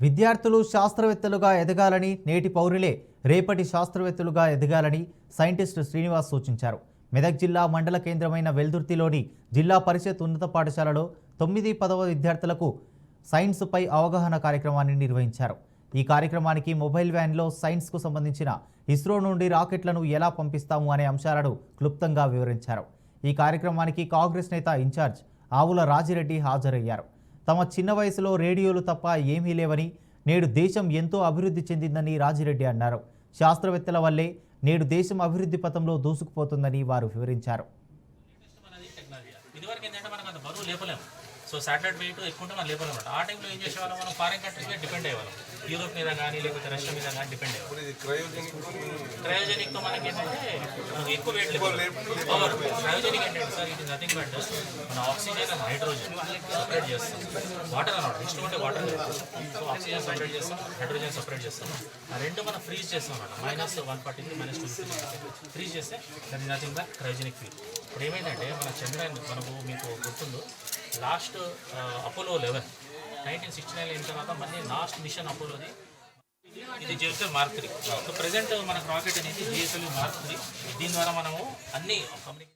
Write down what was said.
విద్యార్థులు శాస్త్రవేత్తలుగా ఎదగాలని, నేటి పౌరులే రేపటి శాస్త్రవేత్తలుగా ఎదగాలని సైంటిస్ట్ శ్రీనివాస్ సూచించారు. మెదక్ జిల్లా మండల కేంద్రమైన వెల్దుర్తిలోని జిల్లా పరిషత్ ఉన్నత పాఠశాలలో 9-10వ విద్యార్థులకు సైన్స్పై అవగాహన కార్యక్రమాన్ని నిర్వహించారు. ఈ కార్యక్రమానికి మొబైల్ వ్యాన్లో సైన్స్కు సంబంధించిన ఇస్రో నుండి రాకెట్లను ఎలా పంపిస్తాము అనే అంశాలను క్లుప్తంగా వివరించారు. ఈ కార్యక్రమానికి కాంగ్రెస్ నేత ఇన్ఛార్జ్ ఆవుల రాజిరెడ్డి హాజరయ్యారు. తమ చిన్న వయసులో రేడియోలు తప్ప ఏమీ లేవని, నేడు దేశం ఎంతో అభివృద్ధి చెందిందని రాజిరెడ్డి అన్నారు. శాస్త్రవేత్తల వల్లే నేడు దేశం అభివృద్ధి పథంలో దూసుకుపోతుందని వారు వివరించారు. సో శాటిలైట్ వెయిట్ ఎక్కువ ఉంటే మనం లేపలేము. ఆ టైంలో ఏం చేసేవాళ్ళం, మనం ఫారిన్ కంట్రీస్ మీద డిపెండ్ అయ్యేవాళ్ళం. యూరోప్ మీద కానీ లేకపోతే రష్యా మీద కానీ డిపెండ్ అయ్యేవాళ్ళం. క్రయోజెనిక్తో మనకి ఏంటంటే ఎక్కువ వెయిట్ క్రయోజెనిక్ ఏంటంటే sir, it is nothing but మన ఆక్సిజన్ అండ్ హైడ్రోజన్ సపరేట్ చేస్తాం. వాటర్ అన్నమాట, ఇష్టం ఉంటే వాటర్ సో ఆక్సిజన్ సపరేట్ చేస్తాం, హైడ్రోజన్ సపరేట్ చేస్తాం. ఆ రెండు మనం ఫ్రీజ్ చేస్తాం అన్నమాట. -140 -250 ఫ్రీజ్ చేస్తే that is nothing but cryogenic feel. ఇప్పుడు ఏమైందంటే మన చంద్రయాన్ మనకు మీకు గుర్తుందో లాస్ట్ అపోలో 11 1969 అయిన తర్వాత మళ్ళీ లాస్ట్ మిషన్ అపోలోది ఇది జిఎస్ఎల్ మార్క్ 3. సో ప్రజెంట్ మనకు రాకెట్ అనేది జిఎస్ఎల్ మార్క్ 3. దీని ద్వారా మనము అన్ని కమ్యూనికేషన్